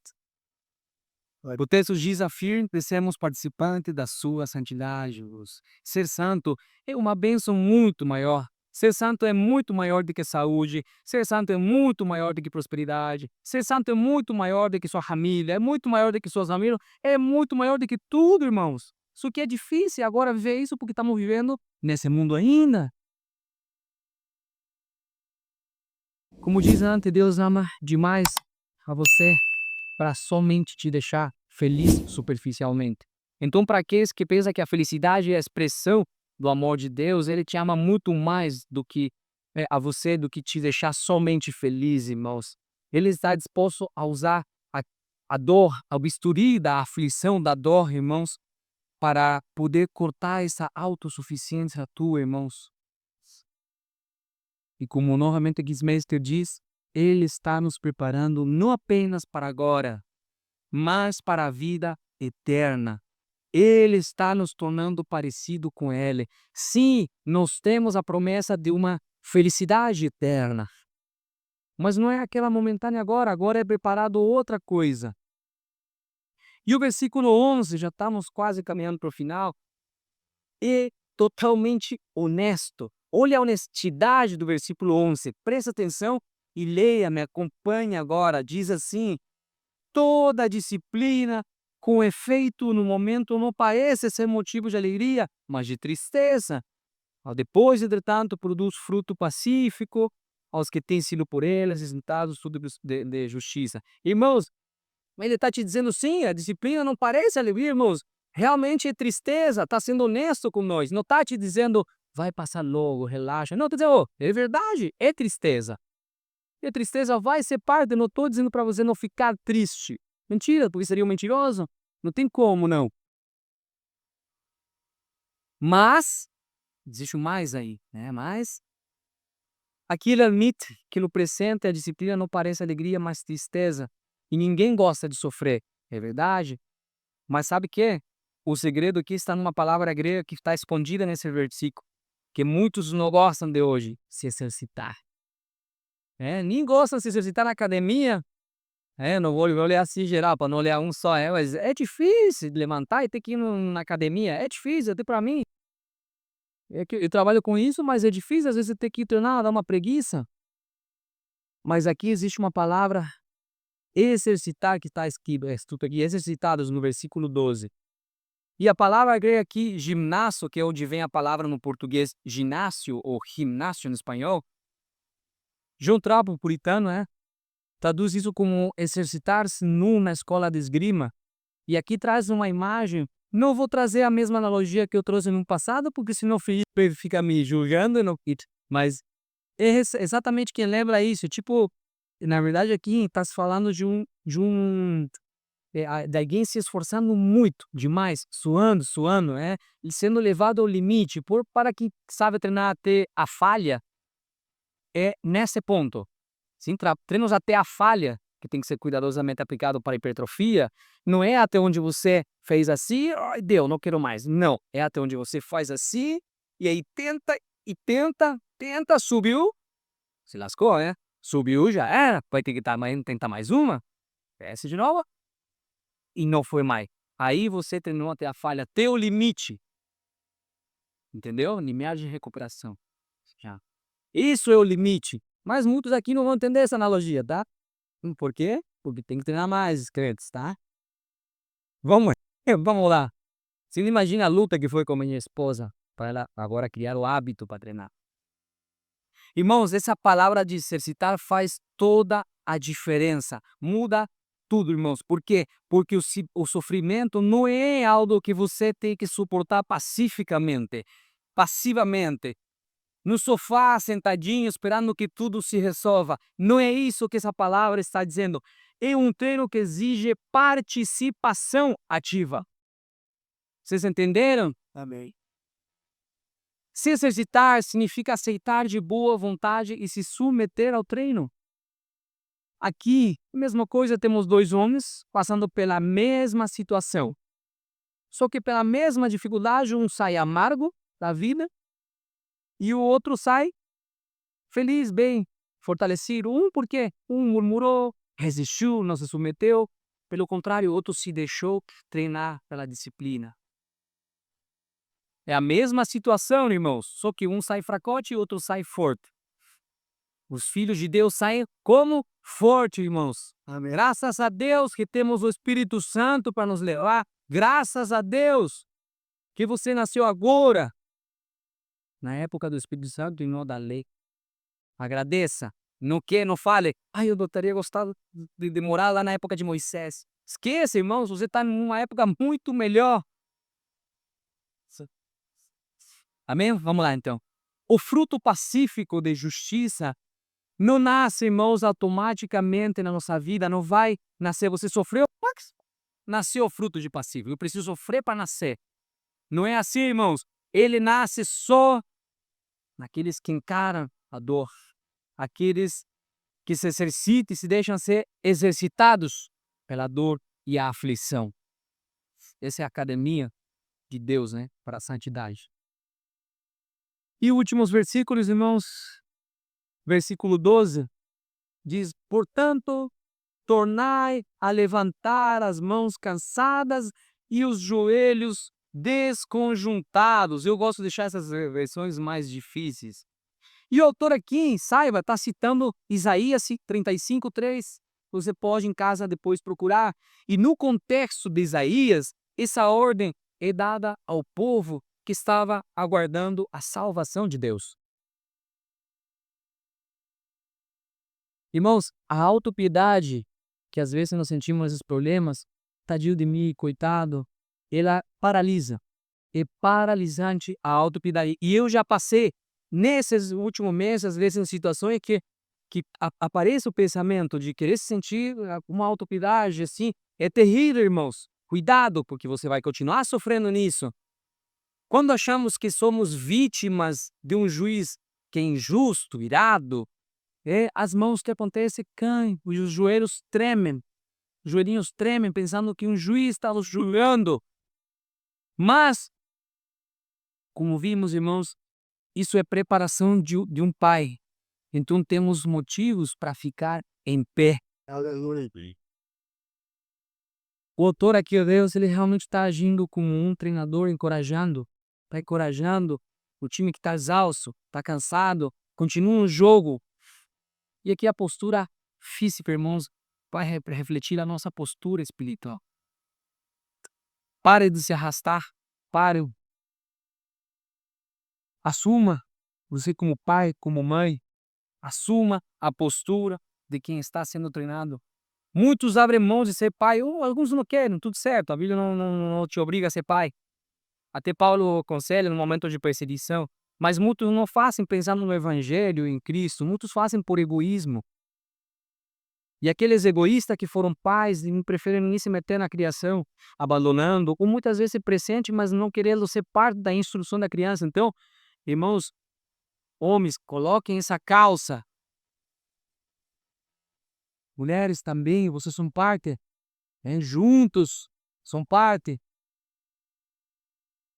O texto diz, afirma que sermos participantes da sua santidade. Ser santo é uma bênção muito maior. Ser santo é muito maior do que saúde. Ser santo é muito maior do que prosperidade. Ser santo é muito maior do que sua família. É muito maior do que suas amigos. É muito maior do que tudo, irmãos. Isso que é difícil agora viver isso porque estamos vivendo nesse mundo ainda. Como diz antes, Deus ama demais a você para somente te deixar feliz superficialmente. Então, para aqueles que pensam que a felicidade é a expressão do amor de Deus, Ele te ama muito mais do que a você, do que te deixar somente feliz, irmãos. Ele está disposto a usar a dor, ao bisturi da aflição, da dor, irmãos, para poder cortar essa autossuficiência tua, irmãos. E como novamente Gismeister diz, Ele está nos preparando não apenas para agora, mas para a vida eterna. Ele está nos tornando parecido com Ele. Sim, nós temos a promessa de uma felicidade eterna. Mas não é aquela momentânea agora é preparado outra coisa. E o versículo 11, já estamos quase caminhando para o final, é totalmente honesto. Olha a honestidade do versículo 11, presta atenção e leia, me acompanhe agora. Diz assim: toda disciplina com efeito no momento não parece ser motivo de alegria, mas de tristeza. Depois, entretanto, produz fruto pacífico aos que têm sido por eles resultados de justiça. Irmãos, ele está te dizendo sim, a disciplina não parece alegria, irmãos. Realmente é tristeza, está sendo honesto com nós. Não está te dizendo, vai passar logo, relaxa. Não, está dizendo, é verdade, é tristeza. E a tristeza vai ser parte, não estou dizendo para você não ficar triste. Mentira, porque seria um mentiroso. Não tem como, não. Mas, existe mais aí, né? Mas, aqui ele admite que no presente a disciplina não parece alegria, mas tristeza. E ninguém gosta de sofrer, é verdade? Mas sabe o que? O segredo aqui está numa palavra grega que está escondida nesse versículo, que muitos não gostam de hoje, se exercitar. Nem gostam de se exercitar na academia. Não vou olhar assim geral, para não olhar um só. Mas é difícil de levantar e ter que ir na academia. É difícil, até para mim. É que eu trabalho com isso, mas é difícil às vezes ter que ir treinar, dá uma preguiça. Mas aqui existe uma palavra exercitar que está escrito aqui, exercitados no versículo 12. E a palavra grega aqui, gimnasso, que é onde vem a palavra no português ginásio ou gimnásio no espanhol, João Trapo, puritano, traduz isso como exercitar-se numa escola de esgrima. E aqui traz uma imagem. Não vou trazer a mesma analogia que eu trouxe no passado, porque senão o Felipe fica me julgando, mas é exatamente quem lembra isso. Tipo, na verdade aqui está se falando de alguém se esforçando muito, demais, suando, e sendo levado ao limite, para quem sabe treinar até a falha, é nesse ponto. Sim, treinos até a falha, que tem que ser cuidadosamente aplicado para hipertrofia, não é até onde você fez assim, deu, não quero mais. Não, é até onde você faz assim, e aí tenta, subiu, se lascou, Subiu, já era, vai ter que tentar mais uma, desce de novo, e não foi mais. Aí você treinou até a falha, até o limite. Entendeu? Limiar de recuperação. Já. Isso é o limite. Mas muitos aqui não vão entender essa analogia, tá? Por quê? Porque tem que treinar mais, crentes, tá? Vamos lá. Você não imagina a luta que foi com a minha esposa para ela agora criar o hábito para treinar. Irmãos, essa palavra de exercitar faz toda a diferença. Muda tudo, irmãos. Por quê? Porque o sofrimento não é algo que você tem que suportar passivamente, no sofá, sentadinho, esperando que tudo se resolva. Não é isso que essa palavra está dizendo. É um treino que exige participação ativa. Vocês entenderam? Amém. Se exercitar significa aceitar de boa vontade e se submeter ao treino. Aqui, mesma coisa, temos dois homens passando pela mesma situação. Só que pela mesma dificuldade, um sai amargo da vida e o outro sai feliz, bem, fortalecido. Porque um murmurou, resistiu, não se submeteu. Pelo contrário, o outro se deixou treinar pela disciplina. É a mesma situação, irmãos, só que um sai fracote e o outro sai forte. Os filhos de Deus saem como forte, irmãos. Amém. Graças a Deus que temos o Espírito Santo para nos levar. Graças a Deus que você nasceu agora, na época do Espírito Santo e não da lei. Agradeça. Não fale, eu não teria gostado de morar lá na época de Moisés. Esqueça, irmãos, você está numa época muito melhor. Amém? Vamos lá, então. O fruto pacífico de justiça não nasce, irmãos, automaticamente na nossa vida. Não vai nascer. Você sofreu? nasceu fruto de passivo. Eu preciso sofrer para nascer. Não é assim, irmãos. Ele nasce só naqueles que encaram a dor. Aqueles que se exercitam e se deixam ser exercitados pela dor e a aflição. Essa é a academia de Deus, né, para a santidade. E últimos versículos, irmãos. Versículo 12 diz: portanto, tornai a levantar as mãos cansadas e os joelhos desconjuntados. Eu gosto de deixar essas versões mais difíceis. E o autor aqui, saiba, está citando Isaías 35:3. Você pode em casa depois procurar. E no contexto de Isaías, essa ordem é dada ao povo que estava aguardando a salvação de Deus. Irmãos, a autopiedade, que às vezes nós sentimos esses problemas, tadinho de mim, coitado, ela paralisa. É paralisante a autopiedade. E eu já passei, nesses últimos meses, às vezes, em situações que aparece o pensamento de querer se sentir uma autopiedade, assim, é terrível, irmãos. Cuidado, porque você vai continuar sofrendo nisso. Quando achamos que somos vítimas de um juiz que é injusto, irado, as mãos que acontecem caem, os joelhos tremem, os joelhinhos tremem, pensando que um juiz está nos julgando. Mas, como vimos, irmãos, isso é preparação de um pai. Então temos motivos para ficar em pé. Aleluia. O autor aqui, Deus, ele realmente está agindo como um treinador, está encorajando o time que está exausto, está cansado, continua o jogo. E aqui a postura física, irmãos, vai refletir a nossa postura espiritual. Pare de se arrastar, pare. Assuma, você como pai, como mãe, assuma a postura de quem está sendo treinado. Muitos abrem mão de ser pai, ou alguns não querem, tudo certo, a Bíblia não te obriga a ser pai. Até Paulo aconselha no momento de perseguição, mas muitos não fazem pensando no Evangelho, em Cristo, muitos fazem por egoísmo. E aqueles egoístas que foram pais e preferem nem se meter na criação, abandonando, ou muitas vezes presente, mas não querendo ser parte da instrução da criança. Então, irmãos, homens, coloquem essa calça. Mulheres também, vocês são parte, juntos, são parte.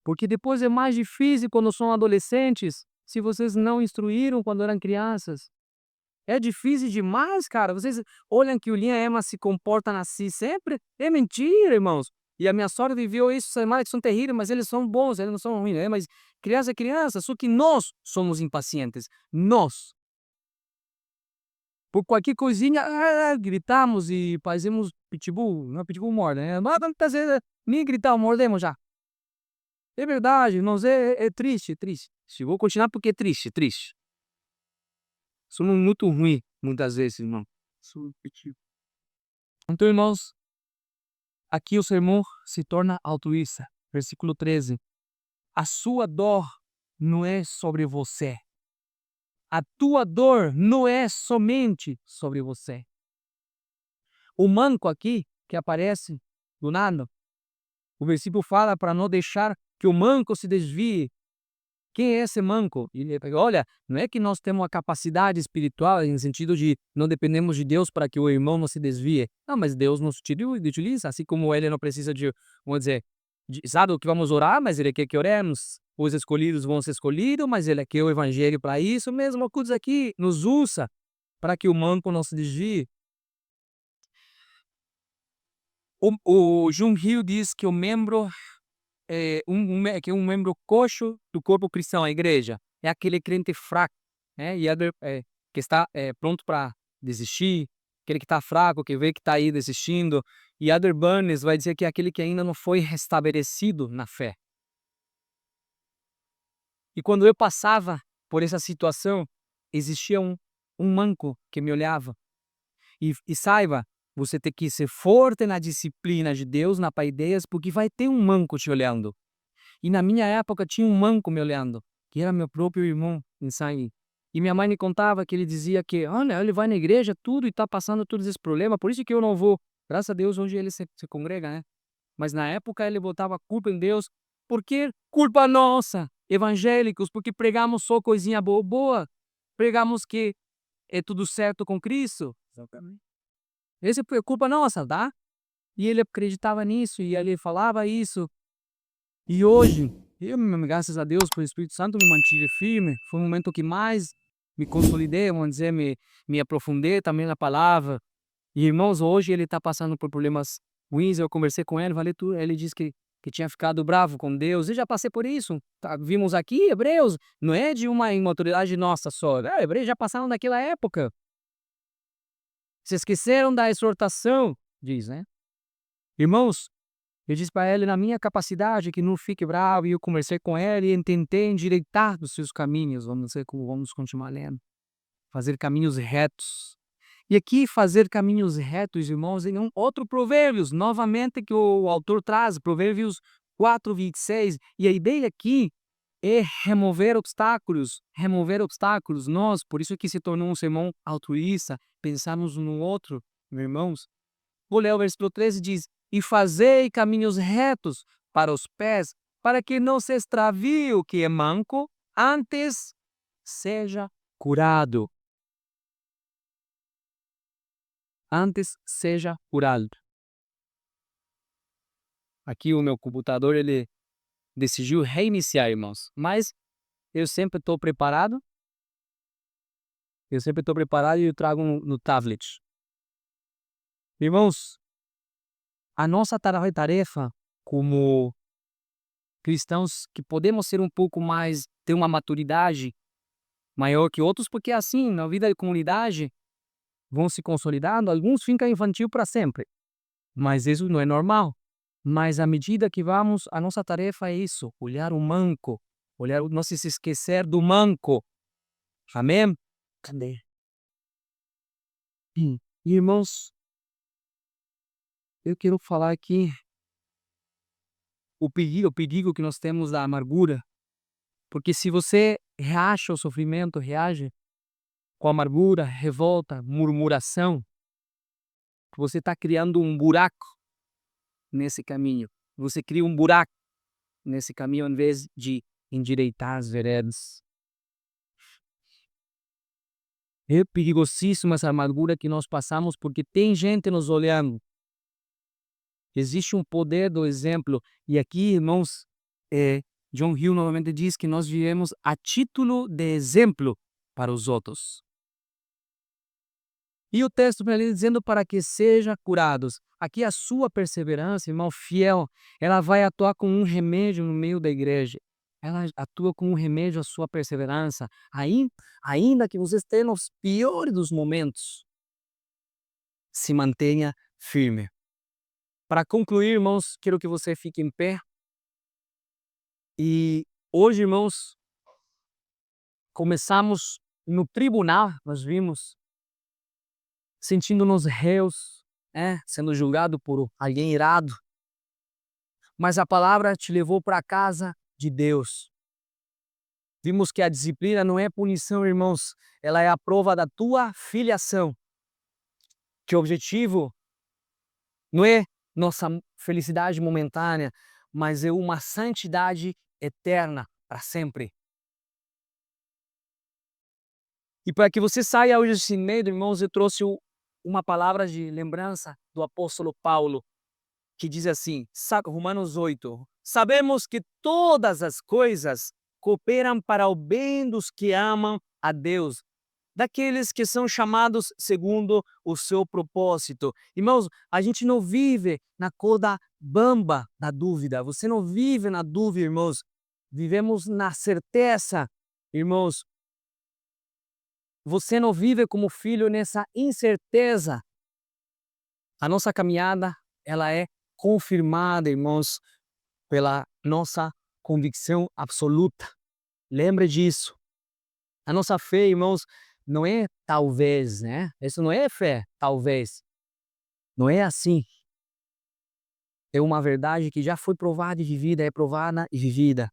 Porque depois é mais difícil quando são adolescentes, se vocês não instruíram quando eram crianças. É difícil demais, cara. Vocês olham que o Linha Ema se comporta assim sempre. É mentira, irmãos. E a minha sogra viveu isso, semana que são terríveis, mas eles são bons, eles não são ruins, né? Mas criança é criança, só que nós somos impacientes. Nós. Por qualquer coisinha, gritamos e fazemos pitbull. Não é pitbull morde, né? Mas muitas vezes nem gritar, mordemos já. É verdade, irmãos, é triste, triste. Vou continuar porque é triste, triste. Somos muito ruins, muitas vezes, irmão. Então, irmãos, aqui o sermão se torna altruísta. Versículo 13. A sua dor não é sobre você. A tua dor não é somente sobre você. O manco aqui, que aparece do nada, o versículo fala para não deixar que o manco se desvie. Quem é esse manco? Olha, não é que nós temos a capacidade espiritual no sentido de não dependemos de Deus para que o irmão não se desvie. Não, mas Deus nos utiliza, assim como ele não precisa de, vamos dizer, sabe o que vamos orar, mas ele quer que oremos. Os escolhidos vão ser escolhidos, mas ele quer o evangelho para isso. Mesmo coisa aqui, nos usa para que o manco não se desvie. O Jung Hill diz que o membro que é um membro coxo do corpo cristão, a igreja, é aquele crente fraco, né? Que está pronto para desistir, aquele que está fraco, que vê que está aí desistindo. E Adler Barnes vai dizer que é aquele que ainda não foi restabelecido na fé. E quando eu passava por essa situação, existia um manco que me olhava. E saiba, você tem que ser forte na disciplina de Deus, na paideias, porque vai ter um manco te olhando. E na minha época tinha um manco me olhando, que era meu próprio irmão em sangue. E minha mãe me contava que ele dizia que, olha, ele vai na igreja, tudo, e está passando todos esses problemas, por isso que eu não vou. Graças a Deus, hoje ele se congrega, né? Mas na época ele botava a culpa em Deus. Por que culpa nossa, evangélicos? Porque pregamos só coisinha boa. Pregamos que é tudo certo com Cristo. Exatamente. Essa foi culpa nossa, tá? E ele acreditava nisso, e ele falava isso. E hoje, graças a Deus, pelo Espírito Santo, me mantive firme. Foi o momento que mais me consolidei, vamos dizer, me aprofundei também na palavra. E irmãos, hoje ele está passando por problemas ruins. Eu conversei com ele, falei tudo. Ele disse que tinha ficado bravo com Deus. Eu já passei por isso. Tá, vimos aqui, Hebreus, não é de uma imaturidade nossa só. Hebreus já passaram naquela época. Se esqueceram da exortação, diz, né? Irmãos, eu disse para ele, na minha capacidade, que não fique bravo, e eu conversei com ele e tentei endireitar dos seus caminhos. Vamos continuar lendo. Fazer caminhos retos. E aqui, fazer caminhos retos, irmãos, em um outro Provérbios, novamente, que o autor traz, Provérbios 4:26. E a ideia aqui é remover obstáculos. Nós, por isso que se tornou um sermão altruísta, pensamos no outro, meus irmãos. Vou ler o versículo 13, diz: E fazei caminhos retos para os pés, para que não se extravie o que é manco, antes seja curado. Antes seja curado. Aqui o meu computador, ele decidiu reiniciar, irmãos. Mas eu sempre estou preparado. Eu sempre estou preparado e eu trago no tablet. Irmãos, a nossa tarefa como cristãos, que podemos ser um pouco mais, ter uma maturidade maior que outros, porque assim, na vida de comunidade, vão se consolidando, alguns ficam infantil para sempre. Mas isso não é normal. Mas à medida que vamos, a nossa tarefa é isso, olhar o manco, não se esquecer do manco. Amém? Cadê? Irmãos, eu quero falar aqui o perigo que nós temos da amargura, porque se você reage ao sofrimento, reage com amargura, revolta, murmuração, você está criando um buraco nesse caminho. Você cria um buraco nesse caminho ao invés de endireitar as veredas. É perigosíssima essa amargura que nós passamos porque tem gente nos olhando. Existe um poder do exemplo. E aqui, irmãos, John Hill novamente diz que nós vivemos a título de exemplo para os outros. E o texto para ele dizendo para que sejam curados. Aqui a sua perseverança, irmão fiel, ela vai atuar como um remédio no meio da igreja. Ela atua como um remédio à sua perseverança. Ainda que você esteja nos piores dos momentos, se mantenha firme. Para concluir, irmãos, quero que você fique em pé. E hoje, irmãos, começamos no tribunal, nós vimos, sentindo-nos réus, sendo julgado por alguém irado. Mas a palavra te levou para a casa de Deus. Vimos que a disciplina não é punição, irmãos, ela é a prova da tua filiação. Que o objetivo não é nossa felicidade momentânea, mas é uma santidade eterna para sempre. E para que você saia hoje desse medo, irmãos, eu trouxe uma palavra de lembrança do apóstolo Paulo, que diz assim, Romanos 8, sabemos que todas as coisas cooperam para o bem dos que amam a Deus, daqueles que são chamados segundo o seu propósito. Irmãos, a gente não vive na corda bamba da dúvida, você não vive na dúvida, irmãos, vivemos na certeza, irmãos. Você não vive como filho nessa incerteza. A nossa caminhada, ela é confirmada, irmãos, pela nossa convicção absoluta. Lembre disso. A nossa fé, irmãos, não é talvez, né? Isso não é fé, talvez. Não é assim. É uma verdade que já foi provada e vivida, é provada e vivida.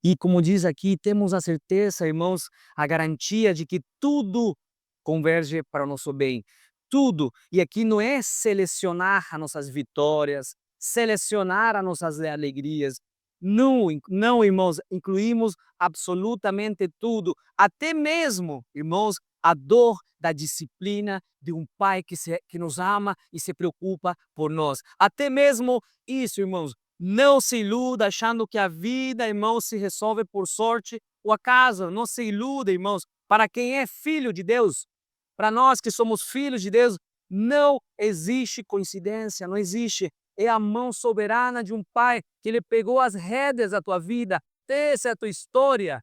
E como diz aqui, temos a certeza, irmãos, a garantia de que tudo converge para o nosso bem. Tudo. E aqui não é selecionar as nossas vitórias, selecionar as nossas alegrias. Não, não, irmãos, incluímos absolutamente tudo, até mesmo, irmãos, a dor da disciplina de um pai que nos ama e se preocupa por nós. Até mesmo isso, irmãos, não se iluda achando que a vida, irmãos, se resolve por sorte ou acaso. Não se iluda, irmãos. Para quem é filho de Deus, para nós que somos filhos de Deus, não existe coincidência, não existe. É a mão soberana de um pai que ele pegou as rédeas da tua vida. Essa é a tua história.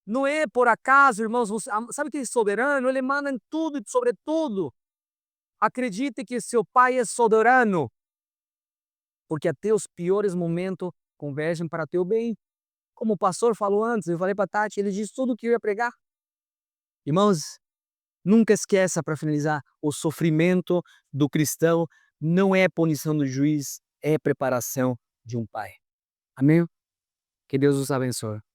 Não é por acaso, irmãos. Sabe que é soberano? Ele manda em tudo e sobre tudo. Acredite que seu pai é soberano, porque até os piores momentos convergem para teu bem. Como o pastor falou antes, eu falei para Tati, ele disse tudo o que eu ia pregar. Irmãos, nunca esqueça, para finalizar, o sofrimento do cristão não é punição do juiz, é preparação de um pai. Amém? Que Deus os abençoe.